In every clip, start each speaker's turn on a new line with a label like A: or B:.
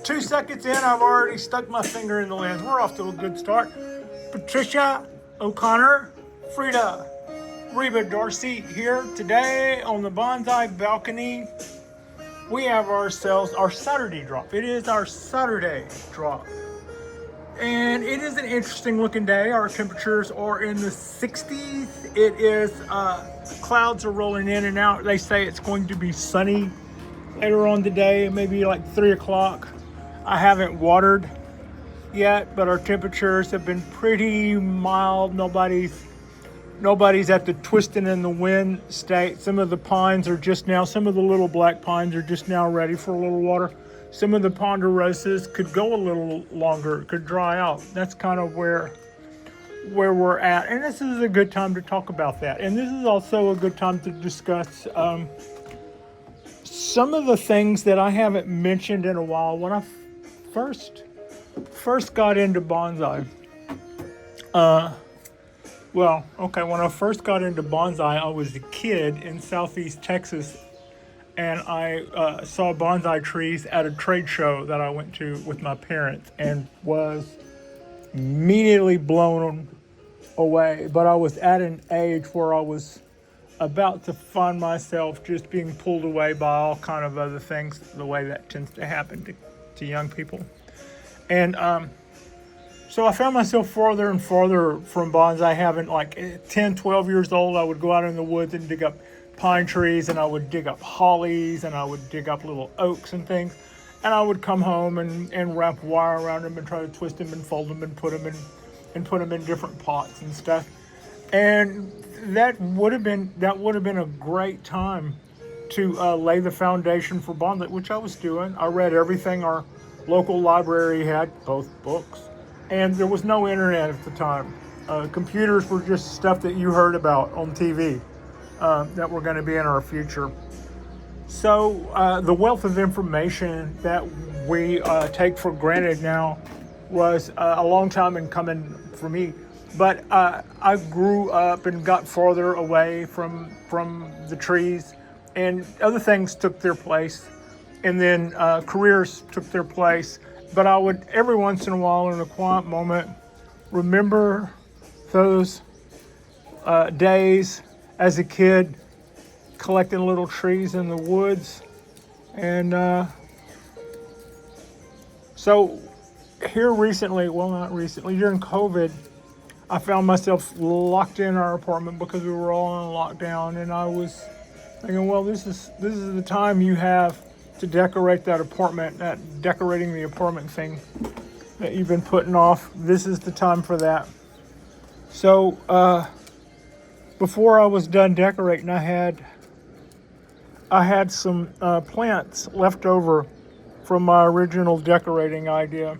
A: 2 seconds in, I've already stuck my finger in the lens. We're off to a good start. Patricia, O'Connor, Frida, Reba Darcy here today on the Bonsai balcony. We have ourselves our Saturday drop. It is our Saturday drop. And it is an interesting looking day. Our temperatures are in the 60s. It is, clouds are rolling in and out. They say it's going to be sunny later on today, maybe like 3 o'clock. I haven't watered yet, but our temperatures have been pretty mild. Nobody's at the twisting in the wind state. Some of the pines are just now, some of the little black pines are just now ready for a little water. Some of the ponderosas could go a little longer, could dry out. That's kind of where we're at. And this is a good time to talk about that. And this is also a good time to discuss some of the things that I haven't mentioned in a while. When I first got into bonsai, when I first got into bonsai, I was a kid in Southeast Texas, and I saw bonsai trees at a trade show that I went to with my parents and was immediately blown away. But I was at an age where I was about to find myself just being pulled away by all kind of other things, the way that tends to happen to young people. And so I found myself farther and farther from bonsai. Having like 10, 12 years old, I would go out in the woods and dig up pine trees, and I would dig up hollies, and I would dig up little oaks and things. And I would come home and wrap wire around them and try to twist them and fold them and put them in different pots and stuff. And that would have been a great time to lay the foundation for bonsai, which I was doing. I read everything our local library had, both books, and there was no internet at the time. Computers were just stuff that you heard about on TV that were going to be in our future. So the wealth of information that we take for granted now was a long time in coming for me. But I grew up and got farther away from the trees, and other things took their place, and then careers took their place. But I would, every once in a while, in a quiet moment, remember those days as a kid collecting little trees in the woods. And so here recently, well, not recently, during COVID, I found myself locked in our apartment because we were all on lockdown, and I was thinking, well, this is the time you have to decorate that apartment, that decorating the apartment thing that you've been putting off. This is the time for that. So before I was done decorating, I had some plants left over from my original decorating idea,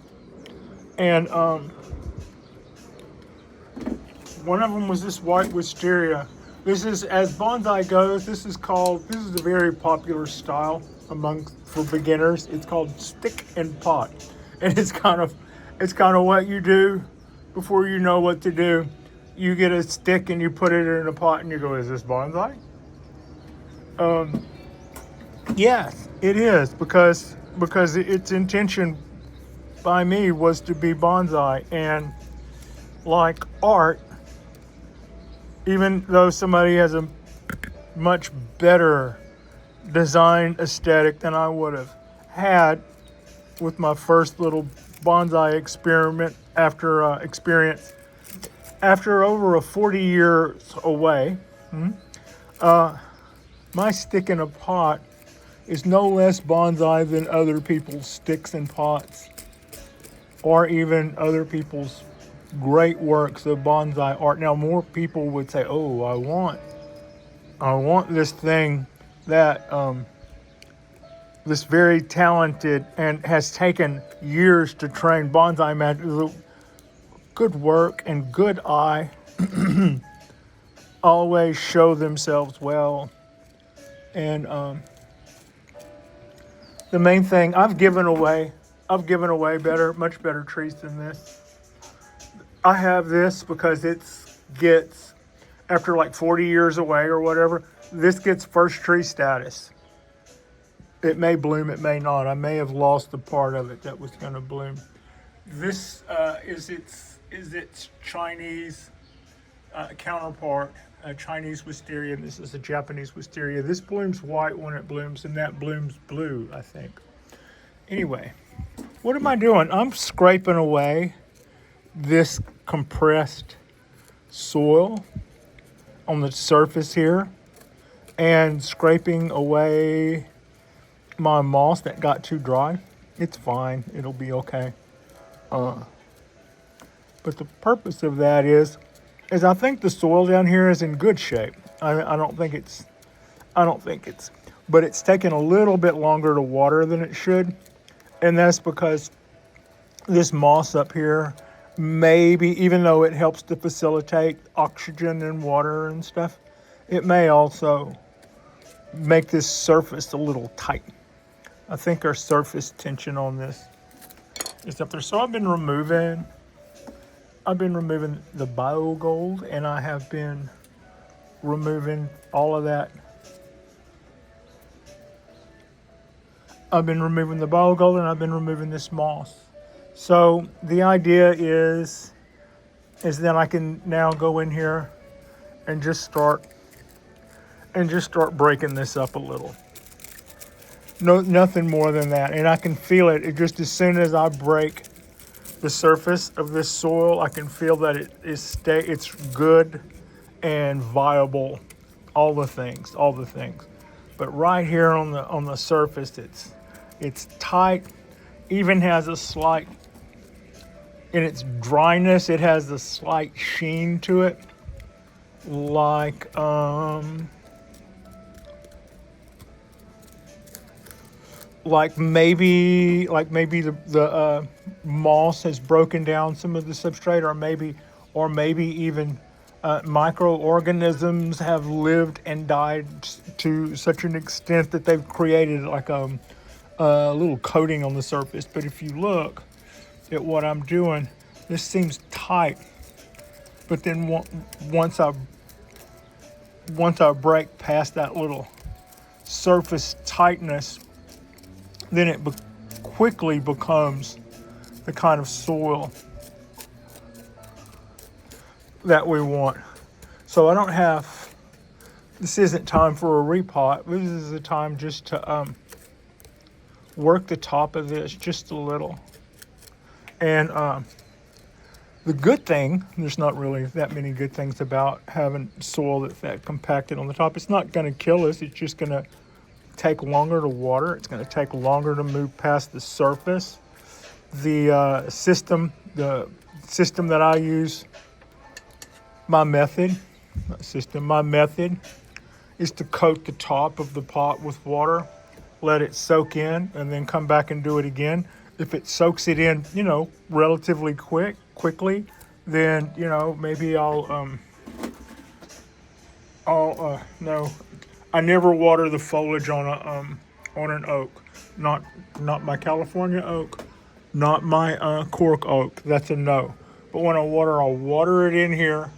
A: and one of them was this white wisteria. This is, as bonsai goes, this is a very popular style for beginners. It's called stick and pot. And it's kind of what you do before you know what to do. You get a stick and you put it in a pot and you go, is this bonsai? Yes, it is, because its intention by me was to be bonsai. And like art, even though somebody has a much better design aesthetic than I would have had with my first little bonsai experience after over 40 years away, my stick in a pot is no less bonsai than other people's sticks and pots, or even other people's great works of bonsai art. Now, more people would say, oh, I want this thing that this very talented and has taken years to train bonsai master. Good work and good eye always show themselves well. And the main thing, I've given away much better trees than this. I have this because it gets, after like 40 years away or whatever, this gets first tree status. It may bloom, it may not. I may have lost the part of it that was going to bloom. This is its Chinese counterpart, Chinese wisteria. And this is a Japanese wisteria. This blooms white when it blooms, and that blooms blue, I think. Anyway, what am I doing? I'm scraping away this compressed soil on the surface here and scraping away my moss that got too dry. It's fine. It'll be okay. But the purpose of that is I think the soil down here is in good shape. I don't think it's, but it's taken a little bit longer to water than it should. And that's because this moss up here, maybe, even though it helps to facilitate oxygen and water and stuff, it may also make this surface a little tight. I think our surface tension on this is up there. So I've been removing the biogold, and I have been removing all of that. I've been removing the biogold, and I've been removing this moss. So the idea is that I can now go in here and just start breaking this up a little. No, nothing more than that. And I can feel it. It just, as soon as I break the surface of this soil, I can feel that it's good and viable. All the things. But right here on the surface, it's tight. Even has a slight, in its dryness, it has a slight sheen to it, like maybe the moss has broken down some of the substrate, or maybe even microorganisms have lived and died to such an extent that they've created like a little coating on the surface. But if you look at what I'm doing, this seems tight. But then once I break past that little surface tightness, then it quickly becomes the kind of soil that we want. So this isn't time for a repot. This is the time just to work the top of this just a little. And the good thing, there's not really that many good things about having soil that's that compacted on the top. It's not going to kill us. It's just going to take longer to water. It's going to take longer to move past the surface. The system that I use, my method is to coat the top of the pot with water, let it soak in, and then come back and do it again. If it soaks it in, relatively quickly, then, maybe no. I never water the foliage on an oak, not my California oak, not my cork oak. That's a no. But when I'll water it in here,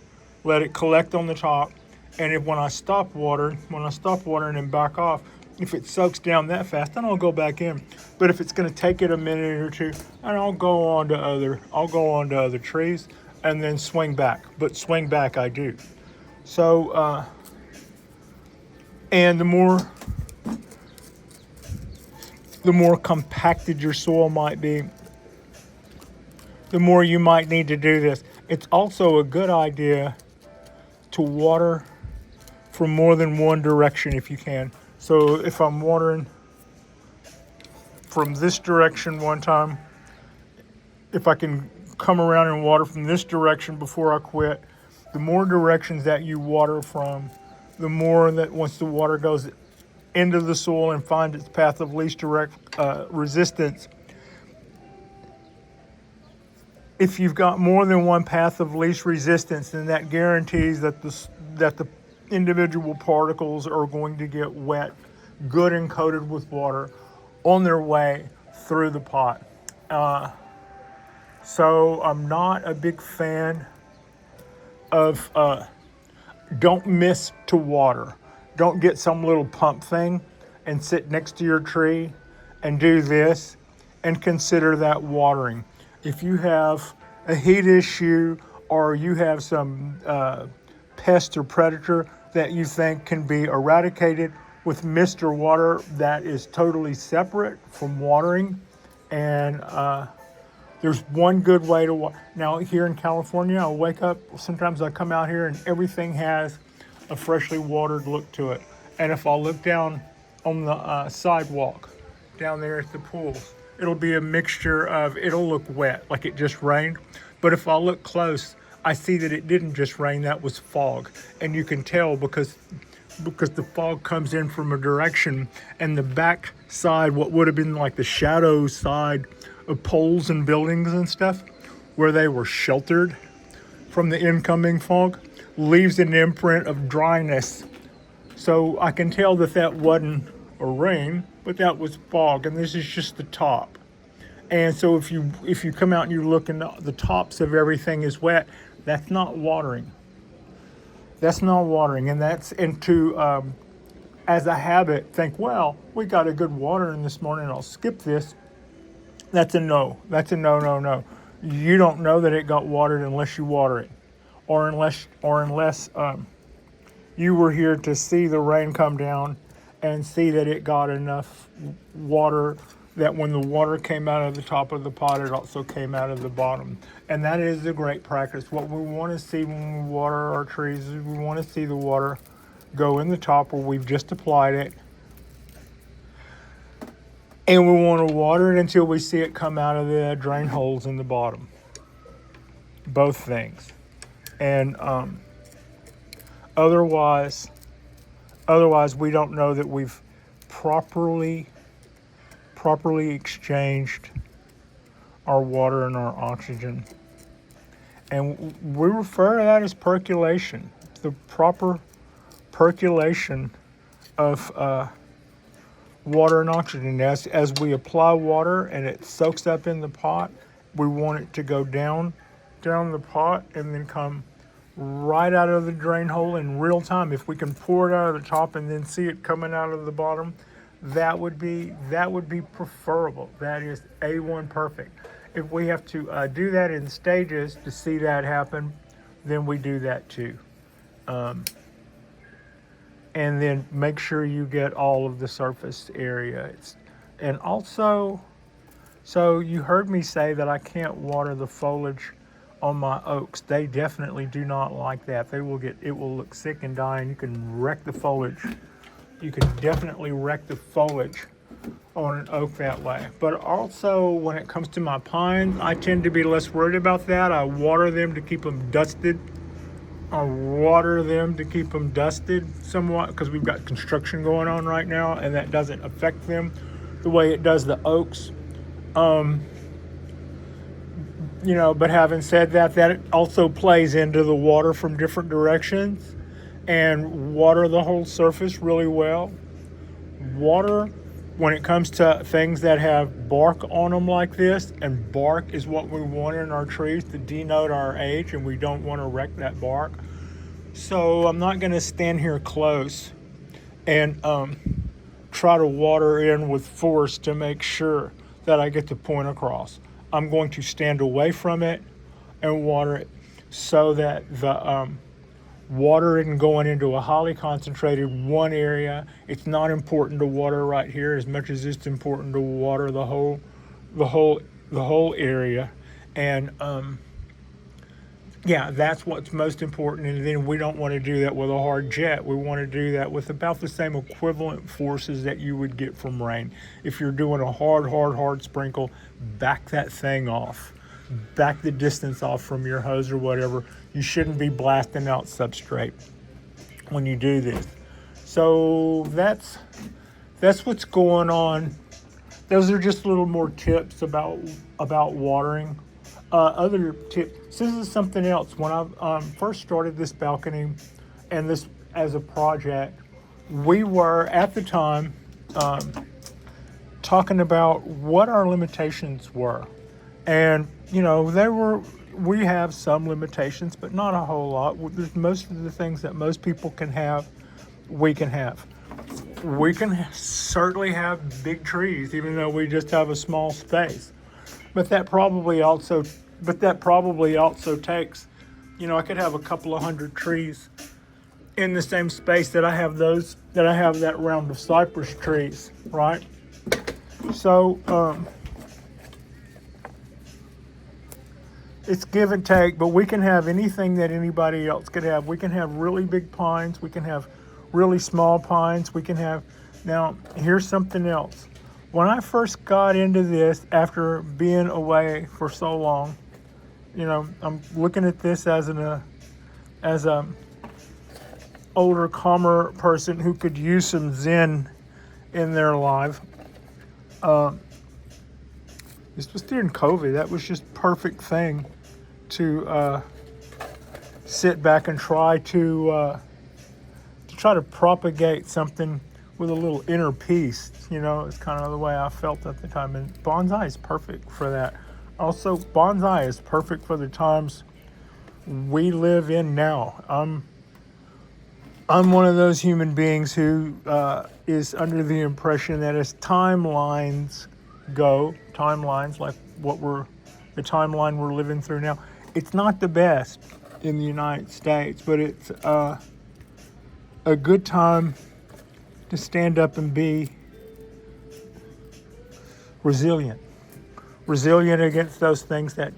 A: let it collect on the top, and when I stop watering and back off, if it soaks down that fast, then I'll go back in. But if it's going to take it a minute or two, and I'll go on to other trees, and then swing back. But swing back I do. So. And the more compacted your soil might be, the more you might need to do this. It's also a good idea to water from more than one direction if you can. So if I'm watering from this direction one time, if I can come around and water from this direction before I quit, the more directions that you water from, the more that once the water goes into the soil and finds its path of least direct resistance, if you've got more than one path of least resistance, then that guarantees that the individual particles are going to get wet, good and coated with water on their way through the pot. So I'm not a big fan of don't miss to water. Don't get some little pump thing and sit next to your tree and do this and consider that watering. If you have a heat issue or you have some pest or predator that you think can be eradicated with mist or water, that is totally separate from watering. And there's one good way to water. Now, here in California, I'll wake up, sometimes I come out here and everything has a freshly watered look to it. And if I look down on the sidewalk, down there at the pools, it'll be a mixture of, it'll look wet, like it just rained. But if I look close, I see that it didn't just rain, that was fog. And you can tell because the fog comes in from a direction, and the back side, what would have been like the shadow side of poles and buildings and stuff, where they were sheltered from the incoming fog, leaves an imprint of dryness. So I can tell that that wasn't a rain, but that was fog, and this is just the top. And so if you come out and you look and the tops of everything is wet, that's not watering. That's not watering, and that's into, as a habit, think, well, we got a good watering this morning, I'll skip this. That's a no. That's a no. You don't know that it got watered unless you water it, or unless you were here to see the rain come down and see that it got enough water that when the water came out of the top of the pot, it also came out of the bottom. And that is a great practice. What we want to see when we water our trees is we want to see the water go in the top where we've just applied it. And we want to water it until we see it come out of the drain holes in the bottom. Both things. And otherwise we don't know that we've properly exchanged our water and our oxygen. And we refer to that as percolation. The proper percolation of water and oxygen. As we apply water and it soaks up in the pot, we want it to go down the pot and then come right out of the drain hole in real time. If we can pour it out of the top and then see it coming out of the bottom, that would be preferable. That is A1 perfect. If we have to do that in stages to see that happen, then we do that too. And then make sure you get all of the surface area. And also, so you heard me say that I can't water the foliage on my oaks. They definitely do not like that. It will look sick and die, and you can wreck the foliage. You can definitely wreck the foliage on an oak that way. But also, when it comes to my pines, I tend to be less worried about that. I water them to keep them dusted. Somewhat because we've got construction going on right now, and that doesn't affect them the way it does the oaks. But having said that, that also plays into the water from different directions, and water the whole surface really well. Water, when it comes to things that have bark on them like this, and bark is what we want in our trees to denote our age, and we don't want to wreck that bark. So I'm not going to stand here close and try to water in with force to make sure that I get the point across. I'm going to stand away from it and water it so that the water isn't going into a highly concentrated one area. It's not important to water right here as much as it's important to water the whole area. And that's what's most important. And then we don't want to do that with a hard jet. We want to do that with about the same equivalent forces that you would get from rain. If you're doing a hard sprinkle, back that thing off. Back the distance off from your hose or whatever. You shouldn't be blasting out substrate when you do this. So that's what's going on. Those are just a little more tips about watering. Other tips. This is something else. When I first started this balcony and this as a project, we were at the time talking about what our limitations were. And, we have some limitations, but not a whole lot. There's most of the things that most people can have, we can have. we can certainly have big trees, even though we just have a small space. But that probably also, takes, I could have a couple of hundred trees in the same space that I have that round of cypress trees, right? So it's give and take, but we can have anything that anybody else could have. We can have really big pines. We can have really small pines. Now, here's something else. When I first got into this after being away for so long, I'm looking at this as a older, calmer person who could use some Zen in their life. This was during COVID. That was just perfect thing to sit back and try to propagate something with a little inner peace. It's kind of the way I felt at the time. And bonsai is perfect for that. Also, bonsai is perfect for the times we live in now. I'm one of those human beings who is under the impression that as timelines like the timeline we're living through now, it's not the best in the United States, but it's a good time to stand up and be resilient against those things that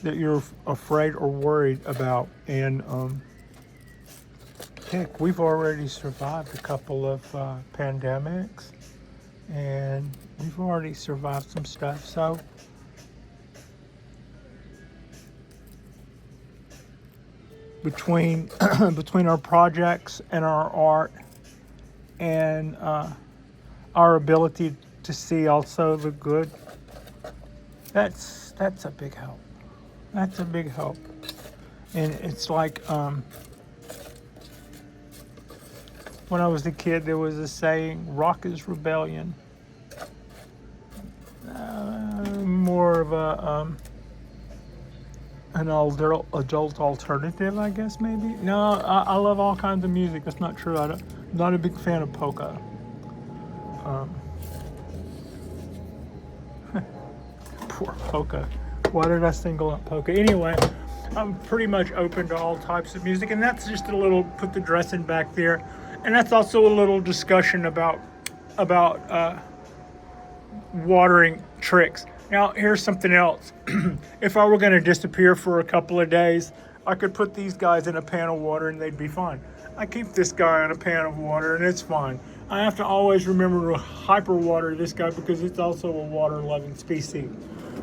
A: you're afraid or worried about. And heck, we've already survived a couple of pandemics, and we've already survived some stuff. So between our projects and our art and our ability to see also the good, that's a big help. That's a big help. And it's like when I was a kid, there was a saying, rock is rebellion. More of an adult alternative, I guess, maybe. No, I love all kinds of music. That's not true. I'm not a big fan of polka. Poor polka. Why did I single out polka? Anyway, I'm pretty much open to all types of music, and that's just a little, put the dressing back there. And that's also a little discussion about watering tricks. Now, here's something else. If I were going to disappear for a couple of days, I could put these guys in a pan of water and they'd be fine. I keep this guy in a pan of water and it's fine. I have to always remember to hyper water this guy because it's also a water-loving species.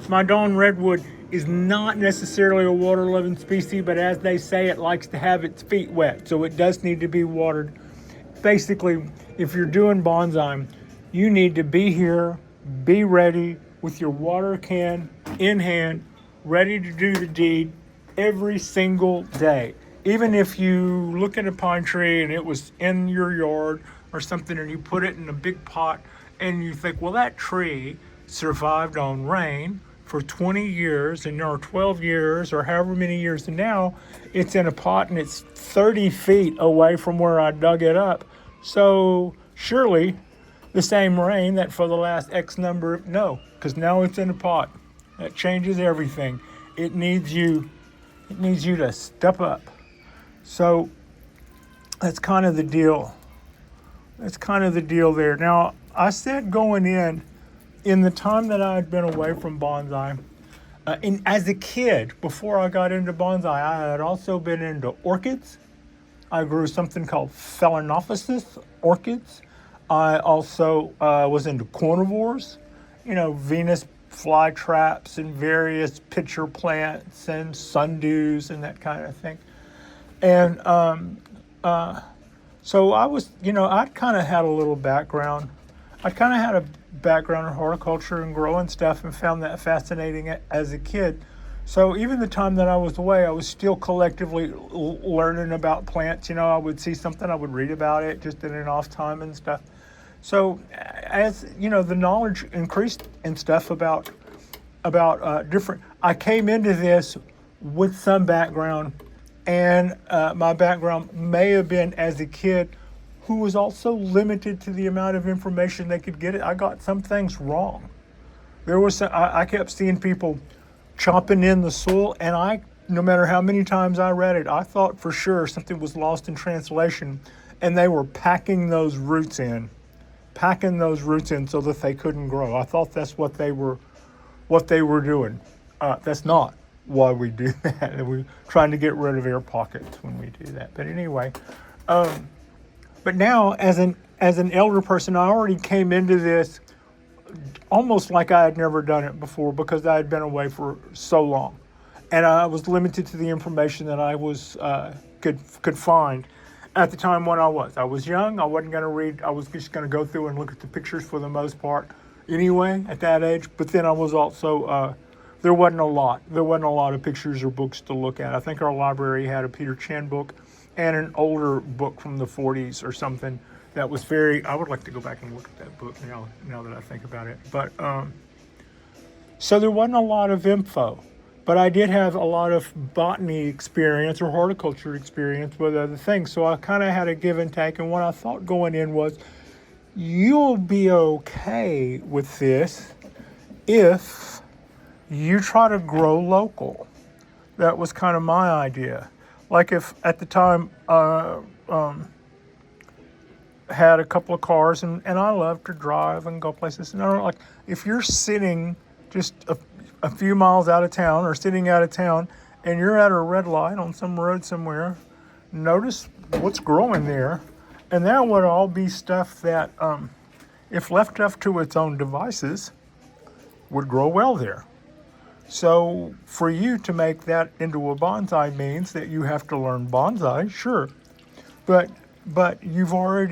A: My Dawn Redwood is not necessarily a water-loving species, but as they say, it likes to have its feet wet, so it does need to be watered. Basically, if you're doing bonsai, you need to be here, be ready with your water can in hand, ready to do the deed every single day. Even if you look at a pine tree and it was in your yard or something and you put it in a big pot and you think, well, that tree survived on rain for 20 years and or 12 years or however many years, and now it's in a pot and it's 30 feet away from where I dug it up. So surely the same rain that for the last X number of, no, because now it's in a pot. That changes everything. It needs you to step up. So that's kind of the deal. That's kind of the deal there. Now, I said going in the time that I had been away from bonsai, as a kid, before I got into bonsai, I had also been into orchids. I grew something called Phalaenophysis orchids. I also was into carnivores, Venus flytraps and various pitcher plants and sundews and that kind of thing. And so I was, I'd kind of had a little background. I kind of had a background in horticulture and growing stuff and found that fascinating as a kid. So even the time that I was away, I was still collectively learning about plants. I would see something, I would read about it just in an off time and stuff. So as, the knowledge increased and stuff about different, I came into this with some background And my background may have been as a kid who was also limited to the amount of information they could get. I got some things wrong. I kept seeing people chopping in the soil, and no matter how many times I read it, I thought for sure something was lost in translation, and they were packing those roots in so that they couldn't grow. I thought that's what they were doing. That's not why we do that. We're trying to get rid of air pockets when we do that. But anyway, but now as an elder person, I already came into this almost like I had never done it before because I had been away for so long, and I was limited to the information that I was could find at the time when I was young. I wasn't going to read. I was just going to go through and look at the pictures for the most part anyway at that age. But then I was also there wasn't a lot of pictures or books to look at. I think our library had a Peter Chan book and an older book from the 40s or something that was I would like to go back and look at that book now that I think about it. But so there wasn't a lot of info, but I did have a lot of botany experience or horticulture experience with other things. So I kind of had a give and take. And what I thought going in was, you'll be okay with this if you try to grow local. That was kind of my idea. Like if at the time had a couple of cars and I love to drive and go places. And I don't if you're sitting just a few miles out of town or sitting out of town and you're at a red light on some road somewhere, notice what's growing there. And that would all be stuff that, if left up to its own devices, would grow well there. So for you to make that into a bonsai means that you have to learn bonsai, sure. But you were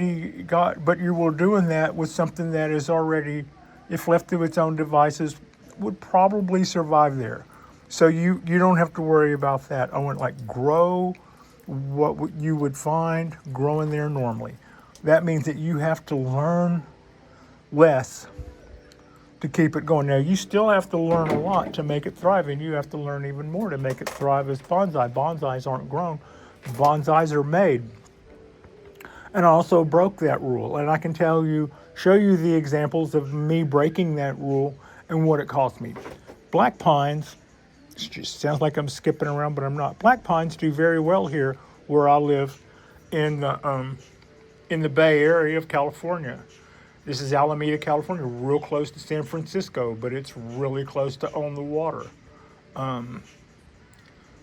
A: doing that with something that is already, if left to its own devices, would probably survive there. So you don't have to worry about that. I want grow what you would find growing there normally. That means that you have to learn less to keep it going. Now, you still have to learn a lot to make it thrive, and you have to learn even more to make it thrive as bonsai. Bonsais aren't grown. Bonsais are made. And I also broke that rule. And I can show you the examples of me breaking that rule and what it cost me. Black pines, it just sounds like I'm skipping around, but I'm not. Black pines do very well here where I live in the Bay Area of California. This is Alameda, California, real close to San Francisco, but it's really close to on the water. I'm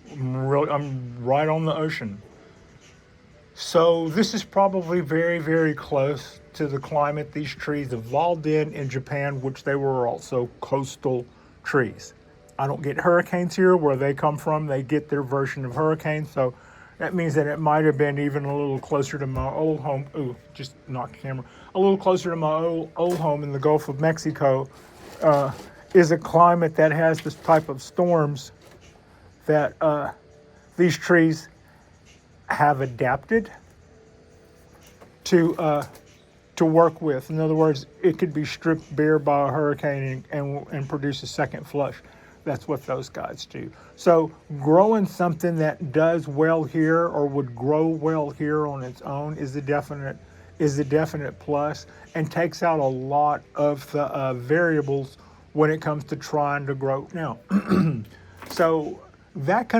A: right on the ocean. So this is probably very, very close to the climate these trees evolved in Japan, which they were also coastal trees. I don't get hurricanes here. Where they come from, they get their version of hurricanes. So that means that it might have been even a little closer to my old home. Ooh, just knocked the camera. A little closer to my old home in the Gulf of Mexico is a climate that has this type of storms that these trees have adapted to work with. In other words, it could be stripped bare by a hurricane and produce a second flush. That's what those guys do. So growing something that does well here or would grow well here on its own is a definite plus, and takes out a lot of the variables when it comes to trying to grow. Now, so that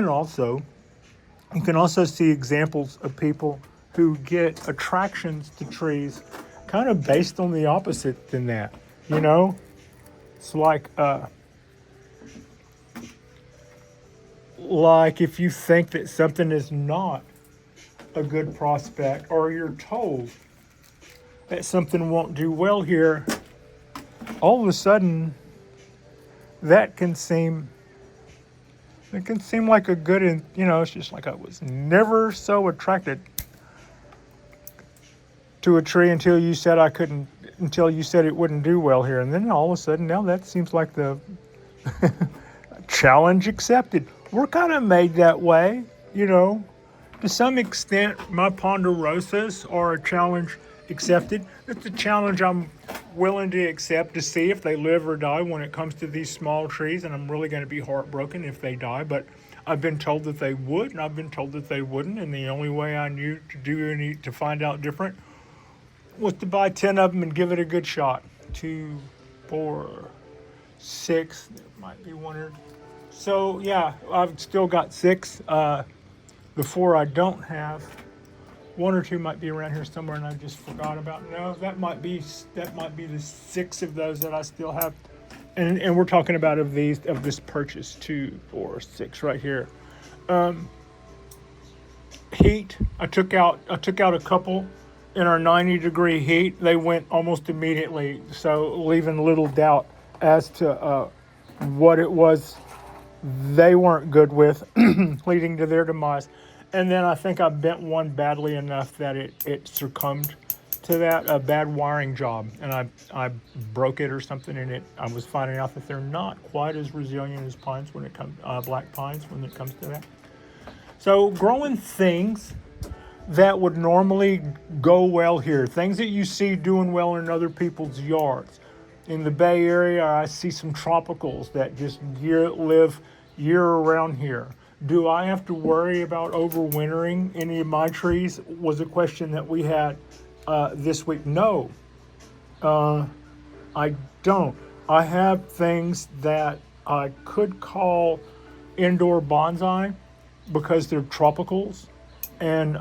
A: you can also see examples of people who get attractions to trees kind of based on the opposite than that. It's like if you think that something is not a good prospect, or you're told that something won't do well here, all of a sudden that can seem like a good, it's just like I was never so attracted to a tree until you said it wouldn't do well here. And then all of a sudden now that seems like the challenge accepted. We're kind of made that way, to some extent. My ponderosas are a challenge accepted. It's a challenge I'm willing to accept to see if they live or die when it comes to these small trees, and I'm really going to be heartbroken if they die, but I've been told that they would, and I've been told that they wouldn't, and the only way I knew to find out different was to buy 10 of them and give it a good shot. 2, 4, 6. There might be one or so. Yeah, I've still got 6. The 4 I don't have. 1 or 2 might be around here somewhere, and I just forgot about. No, that might be the 6 of those that I still have. And we're talking about of this purchase, 2, 4, 6 right here. Heat. I took out a couple in our 90-degree heat. They went almost immediately, so leaving little doubt as to what it was they weren't good with, leading to their demise. And then I think I bent one badly enough that it succumbed to that, a bad wiring job, and I broke it or something, and I was finding out that they're not quite as resilient as pines when it comes black pines when it comes to that. So growing things that would normally go well here, things that you see doing well in other people's yards. In the Bay Area, I see some tropicals that just live year around here. Do I have to worry about overwintering any of my trees? Was a question that we had this week. No, I don't. I have things that I could call indoor bonsai because they're tropicals, and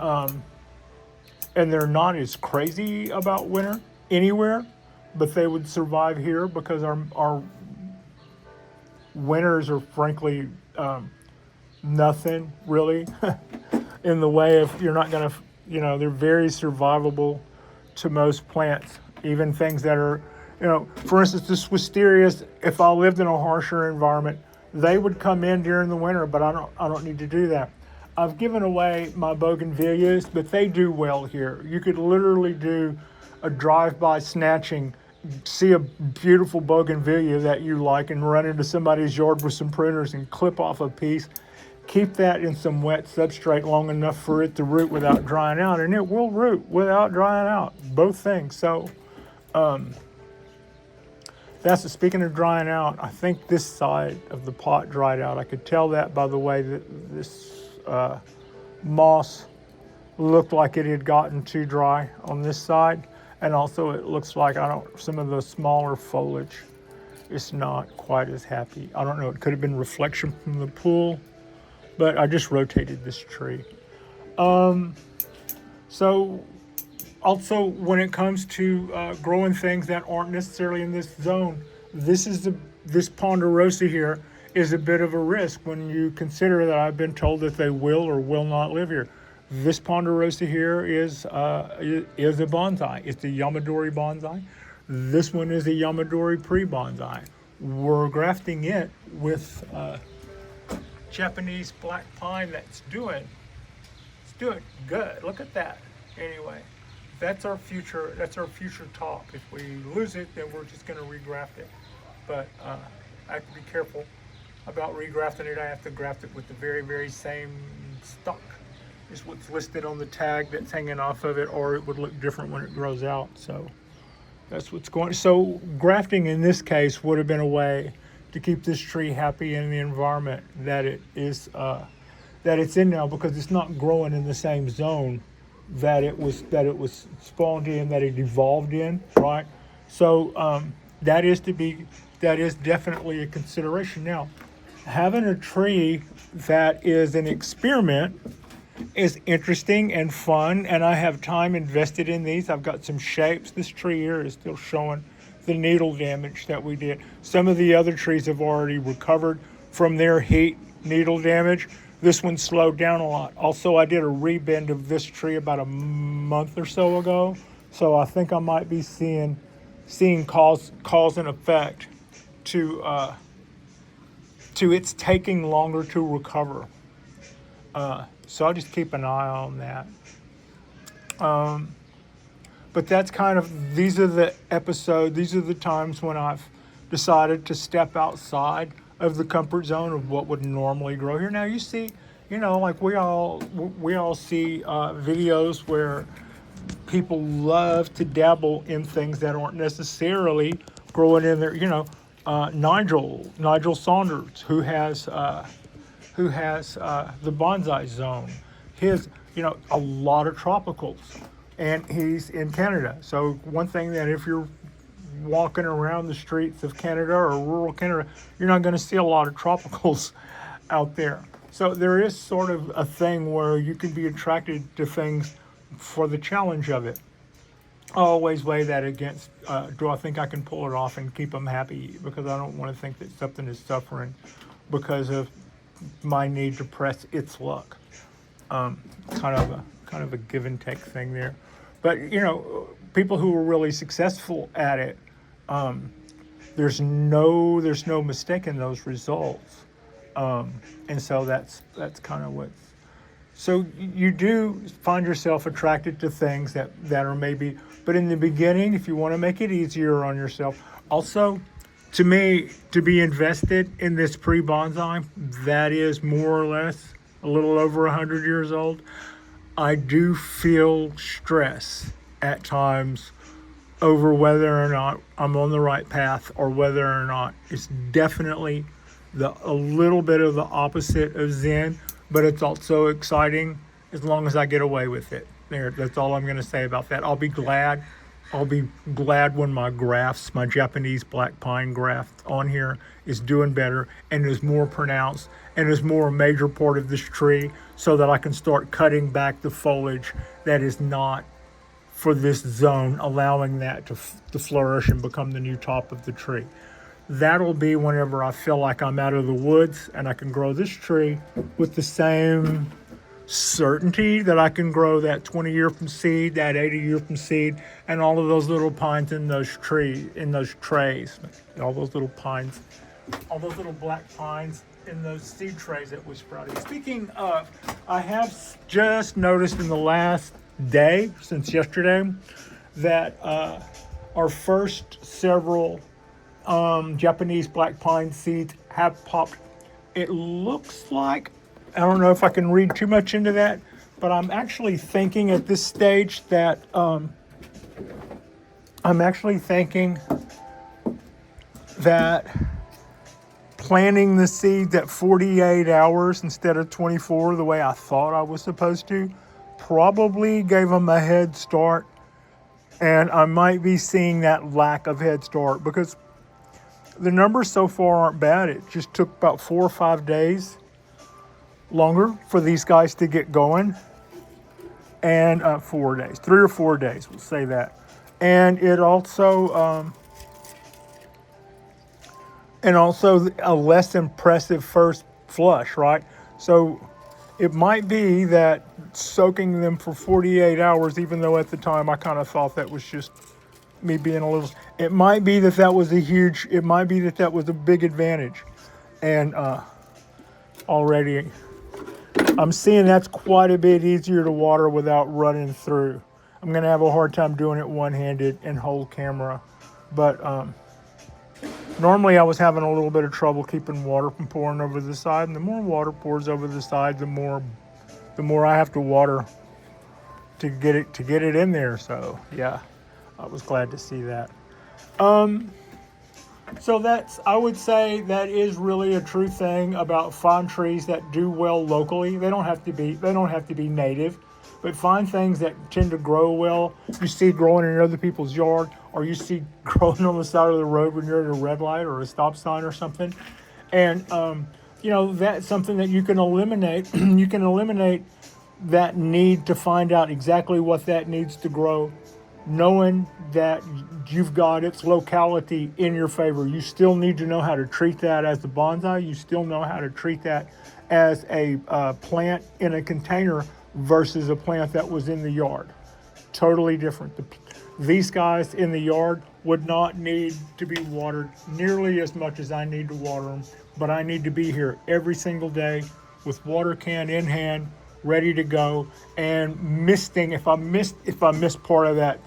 A: they're not as crazy about winter anywhere, but they would survive here because our winters are frankly nothing really in the way of, you're not going to, they're very survivable to most plants, even things that are, for instance, the wisterias, if I lived in a harsher environment, they would come in during the winter, but I don't need to do that. I've given away my bougainvilleas, but they do well here. You could literally do a drive-by snatching, see a beautiful bougainvillea that you like, and run into somebody's yard with some pruners and clip off a piece. Keep that in some wet substrate long enough for it to root without drying out, and it will root without drying out, both things. So speaking of drying out, I think this side of the pot dried out. I could tell that by the way that this moss looked like it had gotten too dry on this side, and also it looks like some of the smaller foliage is not quite as happy. I don't know, it could have been reflection from the pool, but I just rotated this tree. So also when it comes to growing things that aren't necessarily in this zone, this ponderosa here is a bit of a risk when you consider that I've been told that they will or will not live here. This ponderosa here is a bonsai. It's a Yamadori bonsai. This one is a Yamadori pre-bonsai. We're grafting it with Japanese black pine it's doing good. Look at that. Anyway, that's our future talk. If we lose it, then we're just going to regraft it. But I have to be careful about regrafting it. I have to graft it with the very, very same stock is what's listed on the tag that's hanging off of it, or it would look different when it grows out. So that's what's going on. So grafting in this case would have been a way to keep this tree happy in the environment that it's in now, because it's not growing in the same zone that it was spawned in, that it evolved in, right? So that is definitely a consideration. Now, having a tree that is an experiment is interesting and fun, and I have time invested in these. I've got some shapes. This tree here is still showing the needle damage that we did. Some of the other trees have already recovered from their heat needle damage. This one slowed down a lot. Also, I did a rebend of this tree about a month or so ago, so I think I might be seeing cause and effect to it's taking longer to recover. So I'll just keep an eye on that. But that's these are the times when I've decided to step outside of the comfort zone of what would normally grow here. Now you see, like we all see videos where people love to dabble in things that aren't necessarily growing in there. Nigel Saunders, who has who has the bonsai zone. His, a lot of tropicals, and he's in Canada. So one thing that if you're walking around the streets of Canada or rural Canada, you're not going to see a lot of tropicals out there. So there is sort of a thing where you can be attracted to things for the challenge of it. I always weigh that against, do I think I can pull it off and keep them happy? Because I don't want to think that something is suffering because of my need to press its luck. Kind of a give and take thing there. But people who are really successful at it, there's no mistaking those results. And so that's kind of what's. So you do find yourself attracted to things that are maybe, but in the beginning, if you want to make it easier on yourself, also, to me, to be invested in this pre-bonsai, that is more or less a little over 100 years old, I do feel stress at times over whether or not I'm on the right path or whether or not it's definitely a little bit of the opposite of Zen, but it's also exciting as long as I get away with it. That's all I'm going to say about that. I'll be glad when my grafts, my Japanese black pine graft on here is doing better and is more pronounced and is more a major part of this tree so that I can start cutting back the foliage that is not for this zone, allowing that to flourish and become the new top of the tree. That'll be whenever I feel like I'm out of the woods and I can grow this tree with the same certainty that I can grow that 20-year from seed, that 80-year from seed, and all of those little pines in those trays, all those little pines, all those little black pines in those seed trays that we sprouted. Speaking of, I have just noticed in the last day, since yesterday, that our first several Japanese black pine seeds have popped. It looks like, I don't know if I can read too much into that, but I'm actually thinking at this stage that planting the seeds at 48 hours instead of 24, the way I thought I was supposed to, probably gave them a head start. And I might be seeing that lack of head start because the numbers so far aren't bad. It just took about 4 or 5 days longer for these guys to get going. And 4 days, 3 or 4 days, we'll say that. And it also, a less impressive first flush, right? So it might be that soaking them for 48 hours, even though at the time I kind of thought that was just me being a little, it might be that was a big advantage. And already I'm seeing that's quite a bit easier to water without running through. I'm going to have a hard time doing it one-handed and hold camera. But normally I was having a little bit of trouble keeping water from pouring over the side. And the more water pours over the side, the more I have to water to get it in there. So yeah, I was glad to see that. So I would say that is really a true thing about fine trees that do well locally. They don't have to be native, but find things that tend to grow well. You see growing in other people's yard, or you see growing on the side of the road when you're at a red light or a stop sign or something. And that's something that you can eliminate. You can eliminate that need to find out exactly what that needs to grow, knowing that you've got its locality in your favor. You still need to know how to treat that as a bonsai. You still know how to treat that as a plant in a container versus a plant that was in the yard. Totally different. These guys in the yard would not need to be watered nearly as much as I need to water them, but I need to be here every single day with water can in hand, ready to go, and misting. If I missed part of that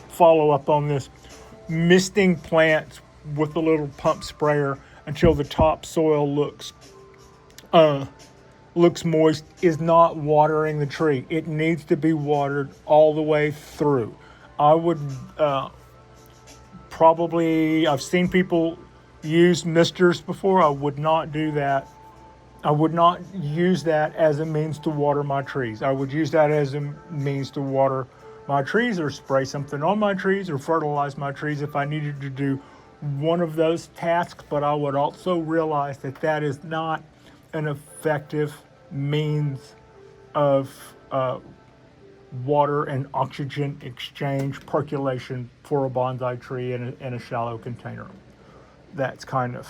A: follow up on this, misting plants with a little pump sprayer until the top soil looks moist is not watering the tree. It needs to be watered all the way through. I would I've seen people use misters before. I would not do that. I would not use that as a means to water my trees. I would use that as a means to water my trees or spray something on my trees or fertilize my trees if I needed to do one of those tasks. But I would also realize that that is not an effective means of water and oxygen exchange percolation for a bonsai tree in a shallow container. That's kind of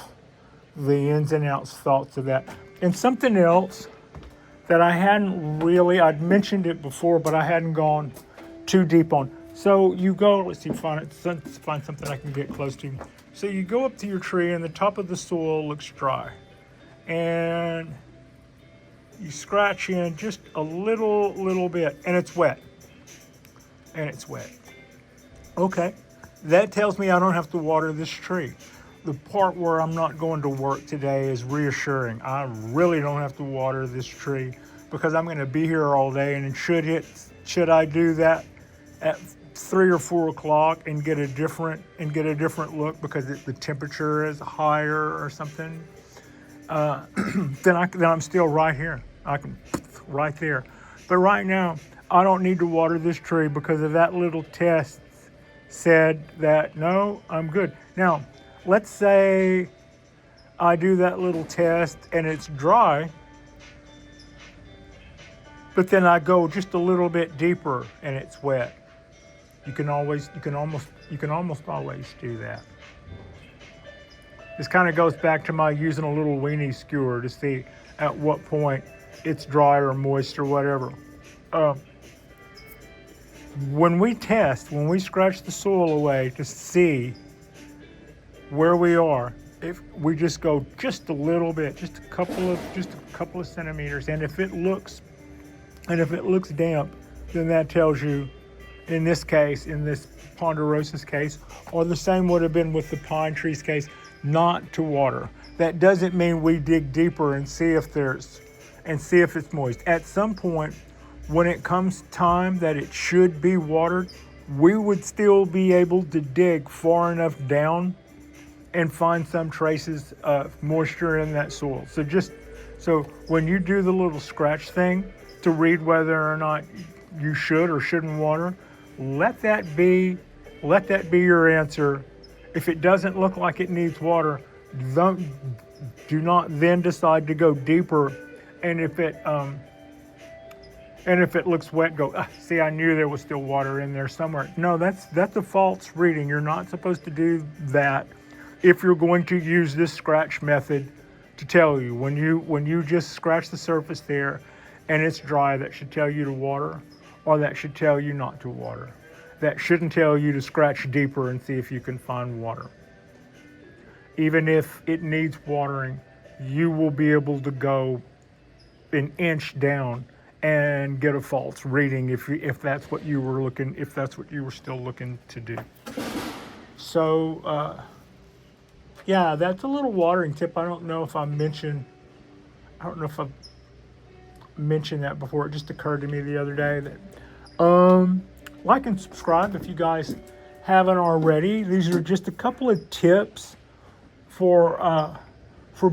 A: the ins and outs thoughts of that. And something else that I'd mentioned it before, but I hadn't gone too deep on. So you go, let's see, find something I can get close to. So you go up to your tree and the top of the soil looks dry. And you scratch in just a little bit and it's wet. Okay, that tells me I don't have to water this tree. The part where I'm not going to work today is reassuring. I really don't have to water this tree because I'm going to be here all day. And should I do that at 3 or 4 o'clock and get a different look because the temperature is higher or something? Then I'm still right here. I can right there. But right now, I don't need to water this tree because of that little test said that no, I'm good. Now, let's say I do that little test and it's dry, but then I go just a little bit deeper and it's wet. You can almost always do that. This kind of goes back to my using a little weenie skewer to see at what point it's dry or moist or whatever. When we scratch the soil away to see where we are, if we just go just a little bit, just a couple of centimeters, and if it looks damp, then that tells you, in this ponderosa's case, or the same would have been with the pine tree's case, not to water. That doesn't mean we dig deeper and see if it's moist. At some point, when it comes time that it should be watered, we would still be able to dig far enough down and find some traces of moisture in that soil. So when you do the little scratch thing to read whether or not you should or shouldn't water, let that be your answer. If it doesn't look like it needs water, do not then decide to go deeper. And if it looks wet, go, see, I knew there was still water in there somewhere. No, that's a false reading. You're not supposed to do that if you're going to use this scratch method to tell you. When you just scratch the surface there and it's dry, that should tell you to water, or that should tell you not to water. That shouldn't tell you to scratch deeper and see if you can find water. Even if it needs watering, you will be able to go an inch down and get a false reading if that's what you were still looking to do. So yeah, that's a little watering tip. I don't know if I've mentioned that before. It just occurred to me the other day that like and subscribe if you guys haven't already. These are just a couple of tips for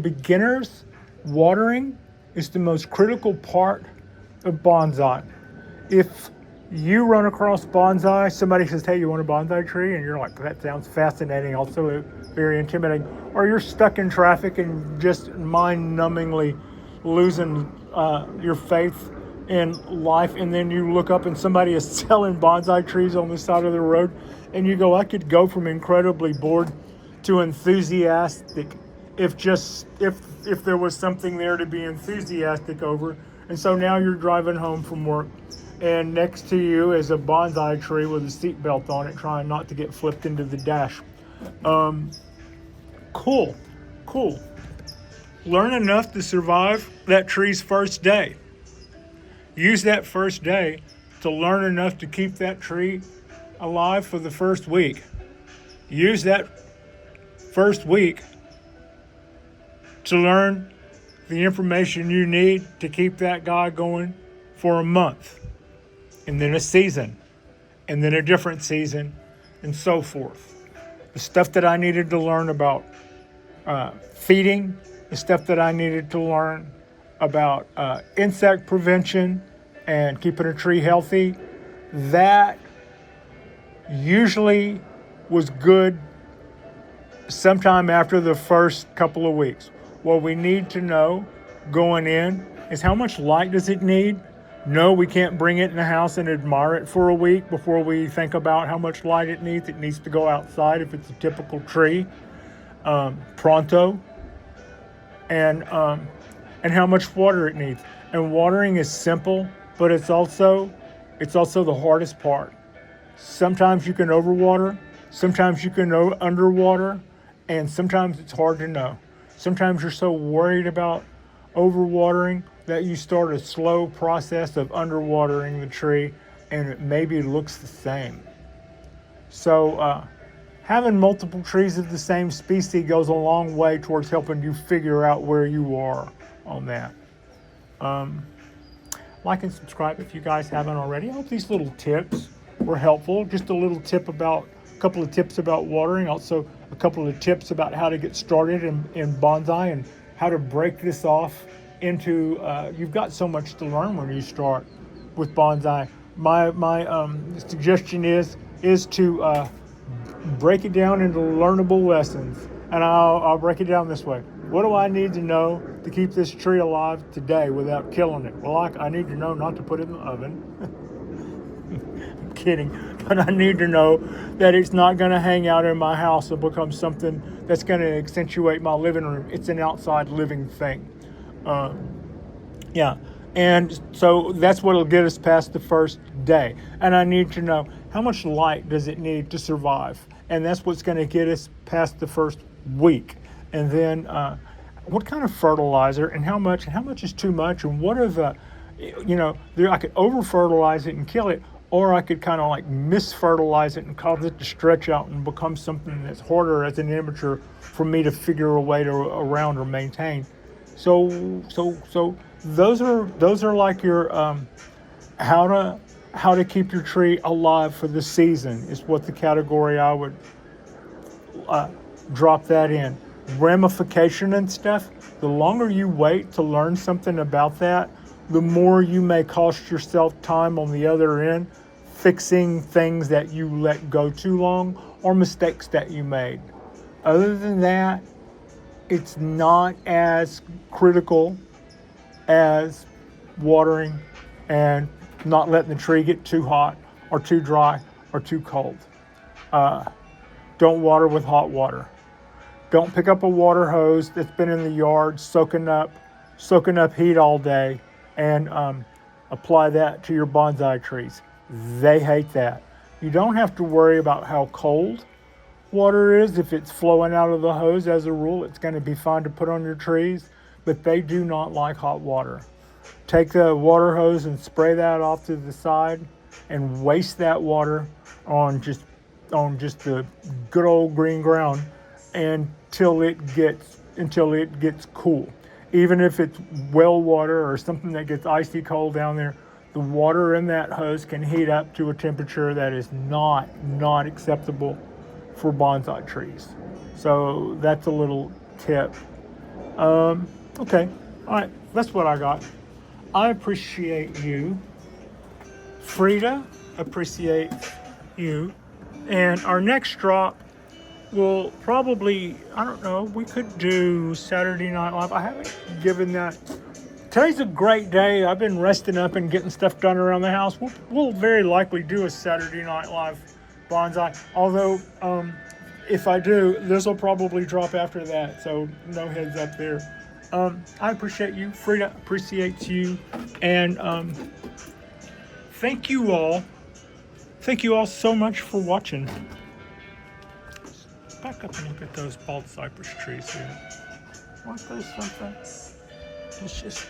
A: beginners. Watering is the most critical part of bonsai. If you run across bonsai, somebody says, hey, you want a bonsai tree? And you're like, that sounds fascinating, also very intimidating. Or you're stuck in traffic and just mind-numbingly losing your faith in life, and then you look up and somebody is selling bonsai trees on the side of the road, and you go, I could go from incredibly bored to enthusiastic if there was something there to be enthusiastic over. And so now you're driving home from work, and next to you is a bonsai tree with a seatbelt on it, trying not to get flipped into the dash. Cool. Learn enough to survive that tree's first day. Use that first day to learn enough to keep that tree alive for the first week. Use that first week to learn the information you need to keep that guy going for a month, and then a season, and then a different season, and so forth. The stuff that I needed to learn about feeding, the stuff that I needed to learn about insect prevention and keeping a tree healthy, that usually was good sometime after the first couple of weeks. What we need to know going in is how much light does it need? No, we can't bring it in the house and admire it for a week before we think about how much light it needs. It needs to go outside if it's a typical tree, pronto, and how much water it needs. And watering is simple, but it's also the hardest part. Sometimes you can overwater, sometimes you can underwater, and sometimes it's hard to know. Sometimes you're so worried about overwatering that you start a slow process of underwatering the tree, and it maybe looks the same. So having multiple trees of the same species goes a long way towards helping you figure out where you are on that. Like and subscribe if you guys haven't already. I hope these little tips were helpful. Just a couple of tips about watering, also a couple of tips about how to get started in bonsai and how to break this off into, you've got so much to learn when you start with bonsai. My suggestion is to break it down into learnable lessons. And I'll break it down this way. What do I need to know to keep this tree alive today without killing it? Well, I need to know not to put it in the oven. I'm kidding. But I need to know that it's not going to hang out in my house and become something that's going to accentuate my living room. It's an outside living thing. And so that's what'll get us past the first day. And I need to know how much light does it need to survive. And that's what's going to get us past the first week. And then what kind of fertilizer and how much is too much, and what are the, I could over fertilize it and kill it, or I could kind of like misfertilize it and cause it to stretch out and become something that's harder as an amateur for me to figure a way to around or maintain. So those are like your how to keep your tree alive for the season is what the category I would drop that in. Ramification and stuff, the longer you wait to learn something about that, the more you may cost yourself time on the other end fixing things that you let go too long or mistakes that you made. Other than that, it's not as critical as watering and not letting the tree get too hot or too dry or too cold. Don't water with hot water. Don't pick up a water hose that's been in the yard soaking up heat all day and apply that to your bonsai trees. They hate that. You don't have to worry about how cold water is. If it's flowing out of the hose, as a rule, it's going to be fine to put on your trees, but they do not like hot water. Take the water hose and spray that off to the side and waste that water on just the good old green ground until it gets cool. Even if it's well water or something that gets icy cold down there, the water in that hose can heat up to a temperature that is not acceptable for bonsai trees. So that's a little tip. Okay, all right, that's what I got. I appreciate you. Frida appreciates you. And our next drop will probably, I don't know, we could do Saturday Night Live. I haven't given that. Today's a great day. I've been resting up and getting stuff done around the house. We'll very likely do a Saturday Night Live bonsai. Although, if I do, this will probably drop after that. So no heads up there. I appreciate you. Frida appreciates you. And thank you all. Thank you all so much for watching. Back up and look at those bald cypress trees here. Aren't those something? It's just